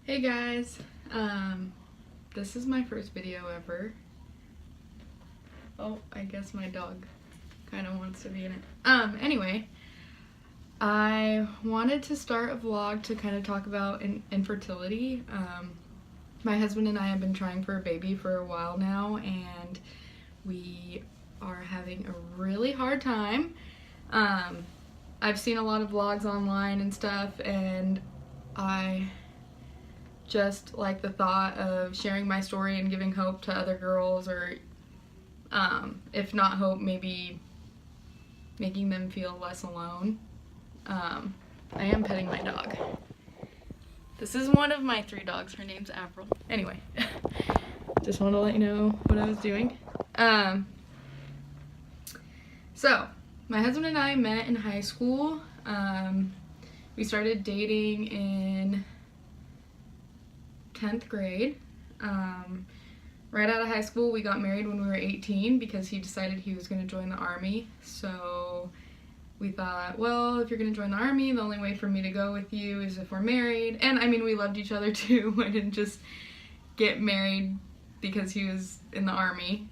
Hey guys, this is my first video ever. Oh, I guess my dog kind of wants to be in it. Anyway, I wanted to start a vlog to kind of talk about infertility. My husband and I have been trying for a baby for a while now, and we are having a really hard time. I've seen a lot of vlogs online and stuff, and I just like the thought of sharing my story and giving hope to other girls, or if not hope, maybe making them feel less alone. I am petting my dog. This is one of my 3 dogs. Her name's April. Anyway, just want to let you know what I was doing. So, my husband and I met in high school. We started dating in 10th grade. Right out of high school, we got married when we were 18 because he decided he was going to join the Army. So we thought, well, if you're going to join the Army, the only way for me to go with you is if we're married. And I mean, we loved each other too. I didn't just get married because he was in the Army.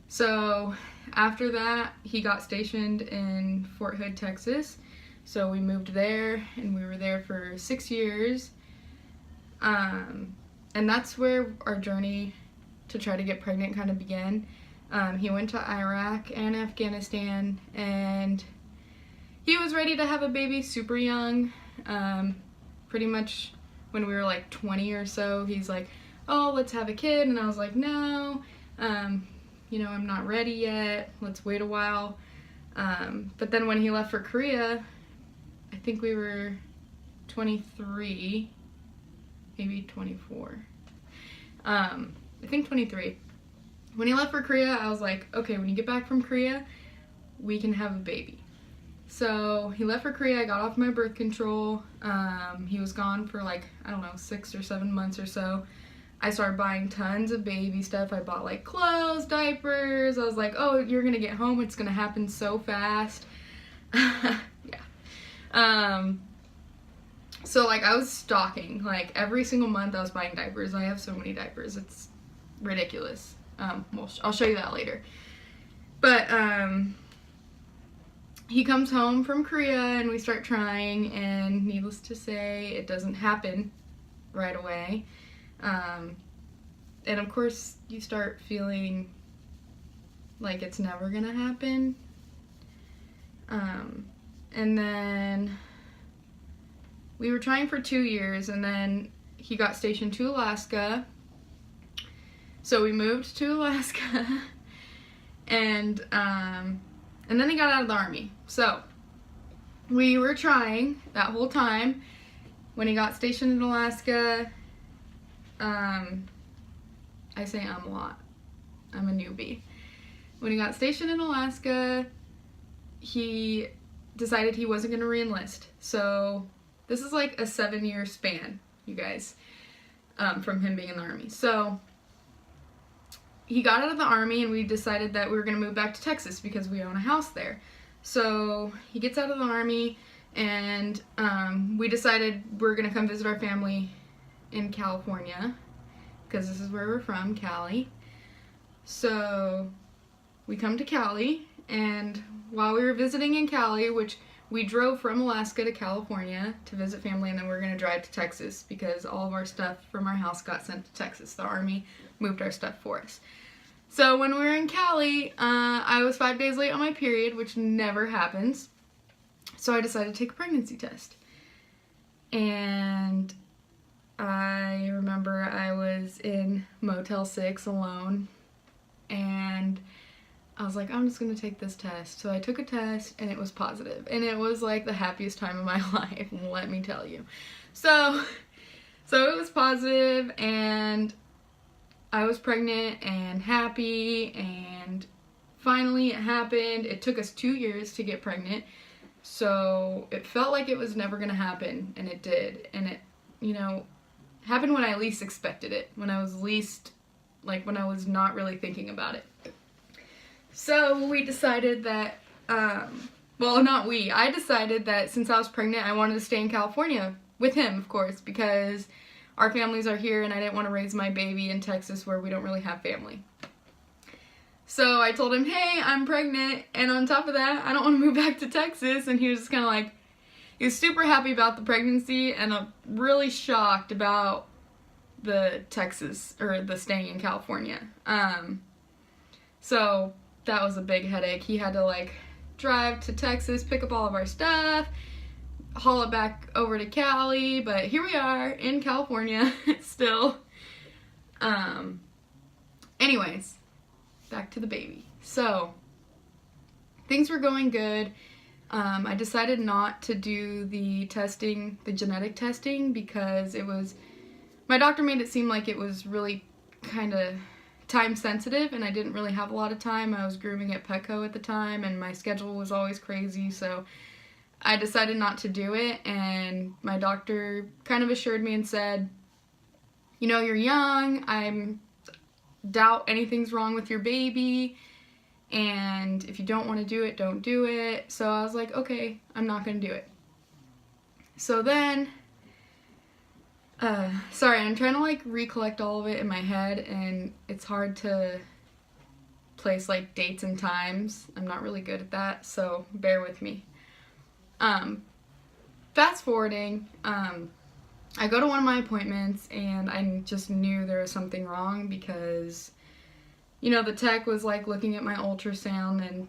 So after that, he got stationed in Fort Hood, Texas. So we moved there, and we were there for 6 years. And that's where our journey to try to get pregnant kind of began. He went to Iraq and Afghanistan, and he was ready to have a baby super young. Pretty much when we were like 20 or so, he's like, oh, let's have a kid. And I was like, no, I'm not ready yet. Let's wait a while. But then when he left for Korea, I think we were 23, maybe 24. I think 23. When he left for Korea, I was like, okay, when you get back from Korea, we can have a baby. So he left for Korea. I got off my birth control. He was gone for like, I don't know, 6 or 7 months or so. I started buying tons of baby stuff. I bought like clothes, diapers. I was like, oh, you're gonna get home. It's gonna happen so fast. Yeah. So like I was stocking, like every single month I was buying diapers. I have so many diapers, it's ridiculous. Well, I'll show you that later. But he comes home from Korea and we start trying, and needless to say, it doesn't happen right away. And of course you start feeling like it's never gonna happen. And then we were trying for 2 years, and then he got stationed to Alaska. So we moved to Alaska, and then he got out of the Army. So we were trying that whole time. When he got stationed in Alaska, I say a lot. I'm a newbie. When he got stationed in Alaska, he decided he wasn't going to re-enlist. So this is like a 7-year span, you guys, from him being in the Army. So he got out of the Army, and we decided that we were going to move back to Texas because we own a house there. So he gets out of the Army, and we decided we're going to come visit our family in California because this is where we're from, Cali. So we come to Cali, and while we were visiting in Cali, which we drove from Alaska to California to visit family, and then we're going to drive to Texas because all of our stuff from our house got sent to Texas. The Army moved our stuff for us. So when we were in Cali, I was 5 days late on my period, which never happens. So I decided to take a pregnancy test. And I remember I was in Motel 6 alone, and I was like, I'm just gonna take this test. So I took a test, and it was positive. And it was like the happiest time of my life, let me tell you. So it was positive, and I was pregnant and happy, and finally it happened. It took us 2 years to get pregnant. So it felt like it was never gonna happen, and it did. And it, happened when I least expected it. When I was when I was not really thinking about it. So we decided that, I decided that since I was pregnant, I wanted to stay in California with him, of course, because our families are here and I didn't want to raise my baby in Texas where we don't really have family. So I told him, hey, I'm pregnant, and on top of that, I don't want to move back to Texas. And he was just kind of like, he was super happy about the pregnancy and really shocked about the Texas, or the staying in California. So that was a big headache. He had to like drive to Texas, pick up all of our stuff, haul it back over to Cali, but here we are in California still. Anyways, back to the baby. So things were going good. I decided not to do the testing, the genetic testing, because my doctor made it seem like it was really kind of time sensitive, and I didn't really have a lot of time. I was grooming at Petco at the time, and my schedule was always crazy, so I decided not to do it. And my doctor kind of assured me and said, you know, you're young, I doubt anything's wrong with your baby, and if you don't want to do it, don't do it. So I was like, okay, I'm not going to do it. So then, sorry, I'm trying to like recollect all of it in my head, and it's hard to place like dates and times. I'm not really good at that, so bear with me. Fast forwarding, I go to one of my appointments and I just knew there was something wrong because, you know, the tech was like looking at my ultrasound and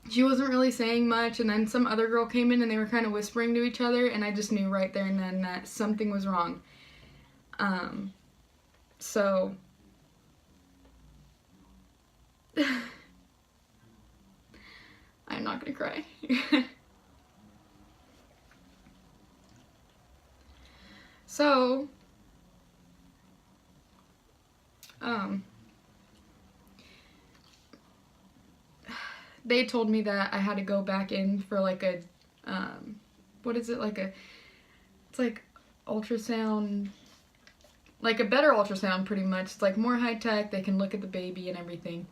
she wasn't really saying much, and then some other girl came in and they were kind of whispering to each other, and I just knew right there and then that something was wrong. So I'm not gonna cry. So, they told me that I had to go back in for like a, what is it, it's like ultrasound, like a better ultrasound pretty much. It's like more high tech, they can look at the baby and everything.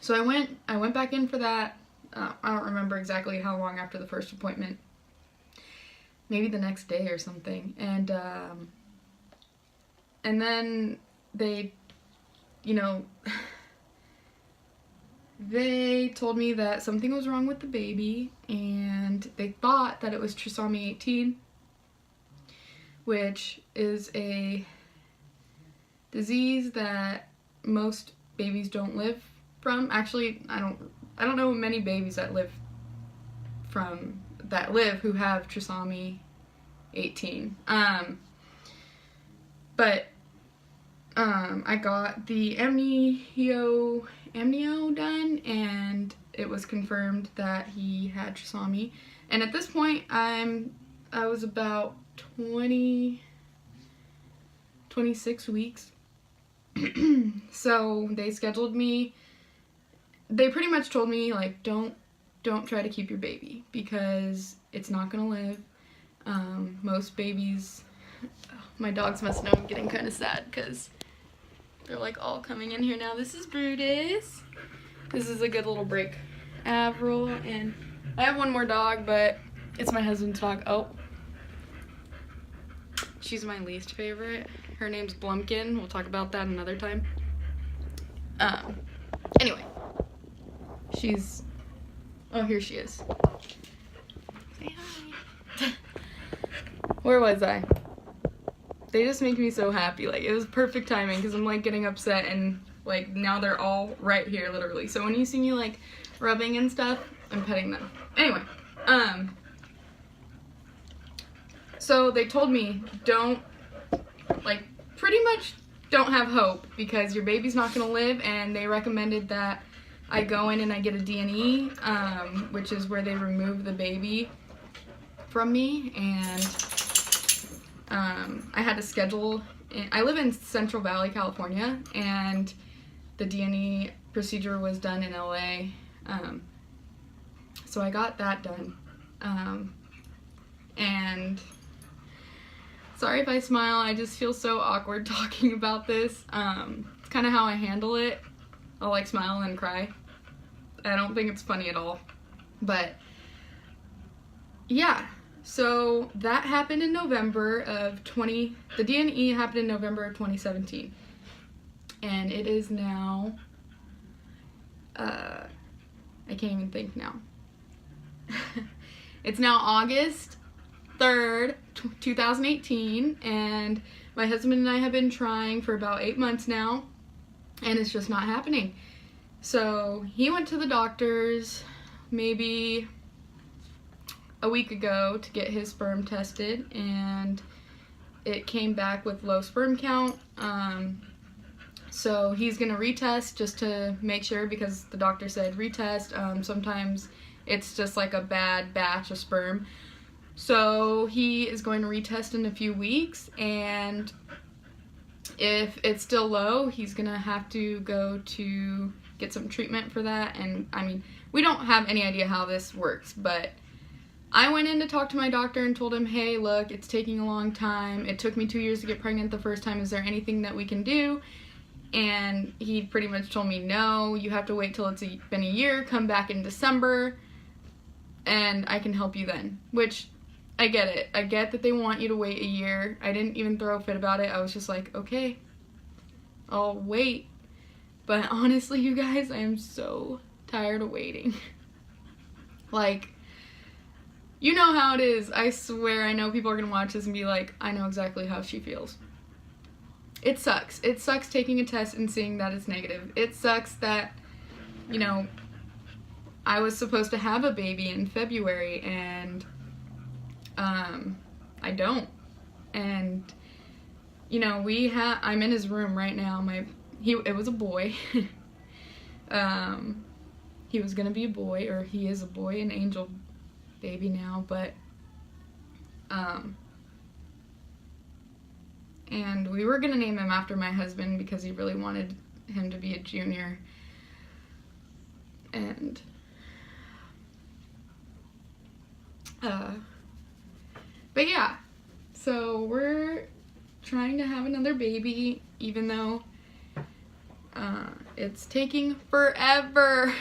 So I went back in for that. I don't remember exactly how long after the first appointment. Maybe the next day or something. And then they, you know, they told me that something was wrong with the baby, and they thought that it was trisomy 18, which is a disease that most babies don't live from. Actually, I don't know many babies that live who have trisomy 18. But I got the amnio done, and it was confirmed that he had trisomy. And at this point, I was about 26 weeks. So they scheduled me. They pretty much told me, like, don't try to keep your baby because it's not gonna live. Most babies, my dogs must know I'm getting kind of sad because they're like all coming in here now. This is Brutus. This is a good little break. Avril, and I have one more dog, but it's my husband's dog. Oh, she's my least favorite. Her name's Blumpkin. We'll talk about that another time. Anyway, oh, here she is. Say hi. Where was I? They just make me so happy. Like, it was perfect timing because I'm like getting upset, and like now they're all right here literally. So when you see me like rubbing and stuff, I'm petting them. Anyway, so they told me pretty much don't have hope because your baby's not gonna live, and they recommended that I go in and I get a D&E, which is where they remove the baby from me, and I had to schedule. I live in Central Valley, California, and the D&E procedure was done in LA, so I got that done, and sorry if I smile, I just feel so awkward talking about this. It's kind of how I handle it. I'll like smile and cry. I don't think it's funny at all, but yeah, So that happened in November of the D&E happened in November of 2017. And it is now, I can't even think now. It's now August 3rd, 2018, and my husband and I have been trying for about 8 months now, and it's just not happening. So he went to the doctors maybe a week ago to get his sperm tested, and it came back with low sperm count. So he's gonna retest just to make sure, because the doctor said retest. Sometimes it's just like a bad batch of sperm. So he is going to retest in a few weeks, and if it's still low, he's gonna have to go to get some treatment for that. And I mean, we don't have any idea how this works, but I went in to talk to my doctor and told him, hey, look, it's taking a long time. It took me 2 years to get pregnant the first time. Is there anything that we can do? And he pretty much told me, no, you have to wait till it's been a year, come back in December, and I can help you then. Which, I get it. I get that they want you to wait a year. I didn't even throw a fit about it. I was just like, okay, I'll wait. But honestly, you guys, I am so tired of waiting. Like, you know how it is. I swear, I know people are gonna watch this and be like, I know exactly how she feels. It sucks. It sucks taking a test and seeing that it's negative. It sucks that, you know, I was supposed to have a baby in February, and I don't. And, you know, I'm in his room right now. It was a boy. He was gonna be a boy, or he is a boy, an angel baby now, but and we were gonna name him after my husband because he really wanted him to be a junior. And but yeah, so we're trying to have another baby, even though it's taking forever.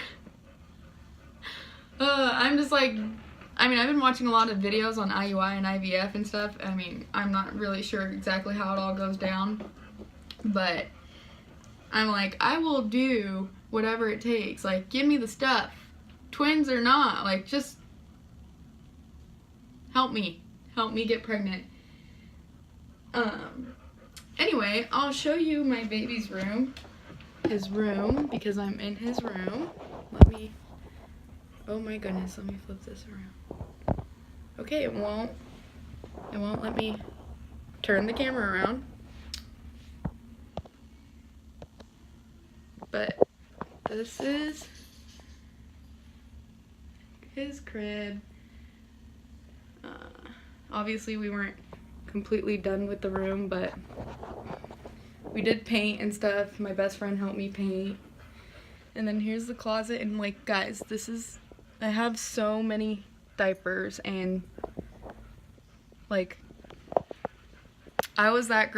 I'm just like, I mean, I've been watching a lot of videos on IUI and IVF and stuff. I mean, I'm not really sure exactly how it all goes down, but I'm like, I will do whatever it takes. Like, give me the stuff, twins or not. Like, just help me get pregnant. Anyway, I'll show you my baby's room, his room, because I'm in his room. Oh my goodness, let me flip this around. Okay, it won't let me turn the camera around. But this is his crib. Obviously we weren't completely done with the room, but we did paint and stuff. My best friend helped me paint. And then here's the closet, and like, guys, I have so many diapers, and like, I was that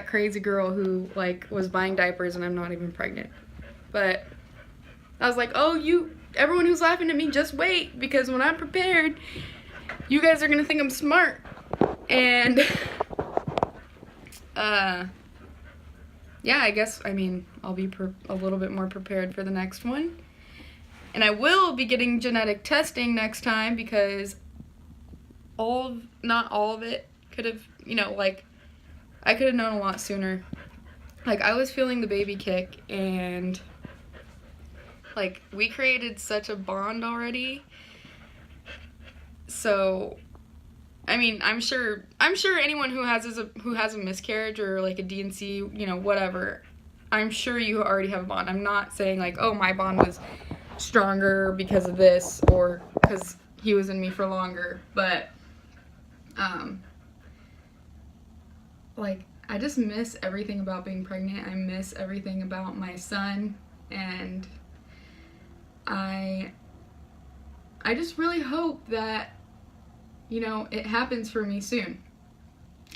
crazy girl who like was buying diapers and I'm not even pregnant. But I was like, oh, everyone who's laughing at me, just wait, because when I'm prepared, you guys are gonna think I'm smart. And yeah, I guess, I mean, I'll be a little bit more prepared for the next one. And I will be getting genetic testing next time, because not all of it could have, you know, like, I could have known a lot sooner. Like, I was feeling the baby kick, and like, we created such a bond already. So, I mean, I'm sure anyone who has a miscarriage or like a D&C, you know, whatever, I'm sure you already have a bond. I'm not saying like, oh, my bond was stronger because of this or because he was in me for longer, but like, I just miss everything about being pregnant. I miss everything about my son, and I just really hope that, you know, it happens for me soon.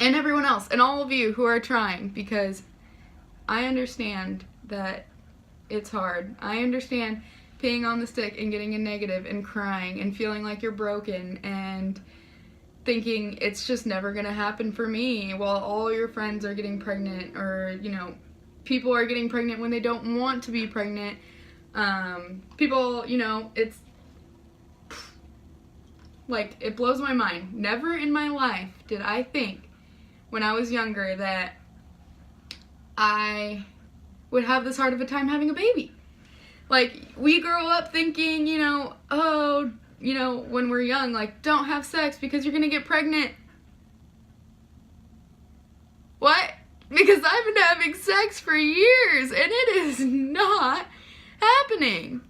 And everyone else, and all of you who are trying, because I understand that it's hard. I understand peeing on the stick and getting a negative and crying and feeling like you're broken and thinking it's just never gonna happen for me while all your friends are getting pregnant, or, you know, people are getting pregnant when they don't want to be pregnant. People, you know, it's like, it blows my mind. Never in my life did I think when I was younger that I would have this hard of a time having a baby. Like, we grow up thinking, you know, oh, you know, when we're young, like, don't have sex because you're gonna get pregnant. What? Because I've been having sex for years and it is not happening.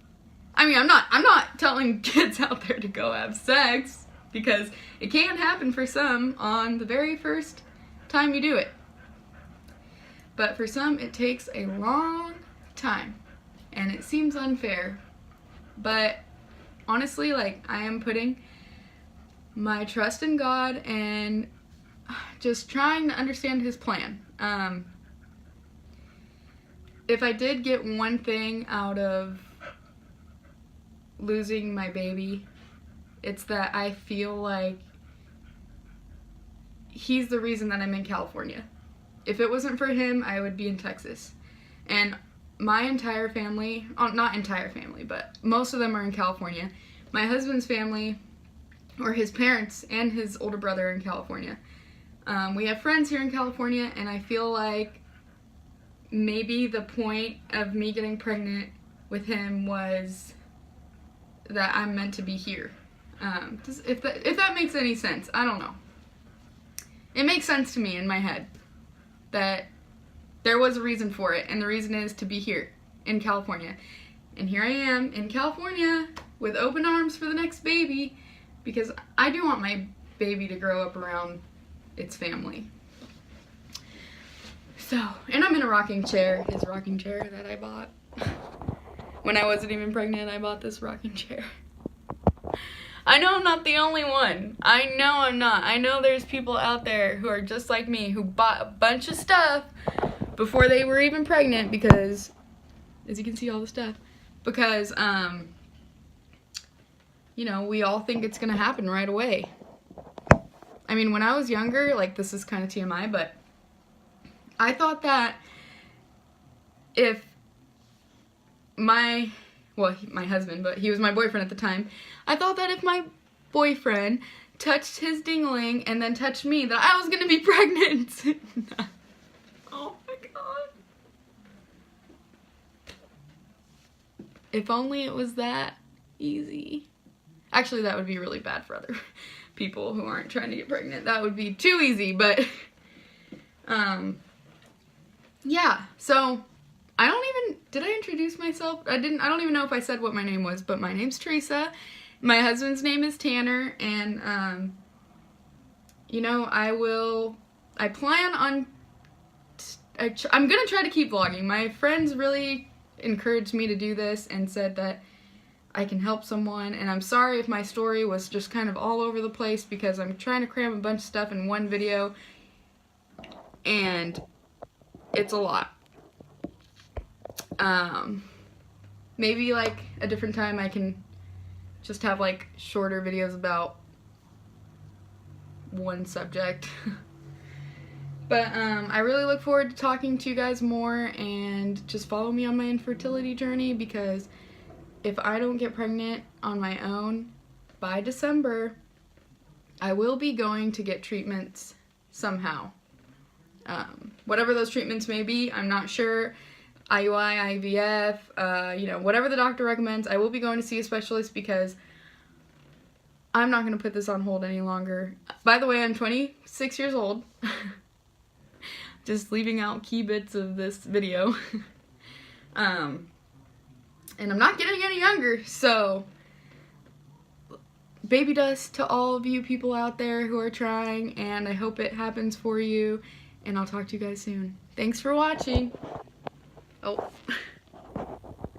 I mean, I'm not telling kids out there to go have sex, because it can happen for some on the very first time you do it. But for some, it takes a long time, and it seems unfair. But honestly, like, I am putting my trust in God and just trying to understand His plan. If I did get one thing out of losing my baby, it's that I feel like He's the reason that I'm in California. If it wasn't for Him, I would be in Texas. And my entire family, not entire family, but most of them are in California. My husband's family, or his parents and his older brother, are in California. We have friends here in California, and I feel like maybe the point of me getting pregnant with him was that I'm meant to be here. If that makes any sense, I don't know. It makes sense to me in my head that there was a reason for it, and the reason is to be here in California. And here I am in California with open arms for the next baby, because I do want my baby to grow up around its family. So, and I'm in a rocking chair, his rocking chair that I bought. When I wasn't even pregnant, I bought this rocking chair. I know I'm not the only one. I know I'm not. I know there's people out there who are just like me, who bought a bunch of stuff before they were even pregnant, because, as you can see, all the stuff, because, you know, we all think it's gonna happen right away. I mean, when I was younger, like, this is kind of TMI, but I thought that if my husband, but he was my boyfriend at the time, I thought that if my boyfriend touched his dingling and then touched me, that I was gonna be pregnant. Oh my God. If only it was that easy. Actually, that would be really bad for other people who aren't trying to get pregnant. That would be too easy, but yeah, so did I introduce myself? I don't even know if I said what my name was, but my name's Theresa. My husband's name is Tanner, and you know, I'm gonna try to keep vlogging. My friends really encouraged me to do this and said that I can help someone, and I'm sorry if my story was just kind of all over the place, because I'm trying to cram a bunch of stuff in one video, and it's a lot. Maybe like a different time I can just have like shorter videos about one subject. But I really look forward to talking to you guys more, and just follow me on my infertility journey, because if I don't get pregnant on my own by December, I will be going to get treatments somehow. Whatever those treatments may be, I'm not sure. IUI, IVF, you know, whatever the doctor recommends, I will be going to see a specialist, because I'm not going to put this on hold any longer. By the way, I'm 26 years old. Just leaving out key bits of this video. And I'm not getting any younger, so baby dust to all of you people out there who are trying, and I hope it happens for you, and I'll talk to you guys soon. Thanks for watching. Oh,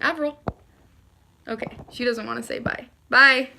Avril. Okay, she doesn't want to say bye. Bye.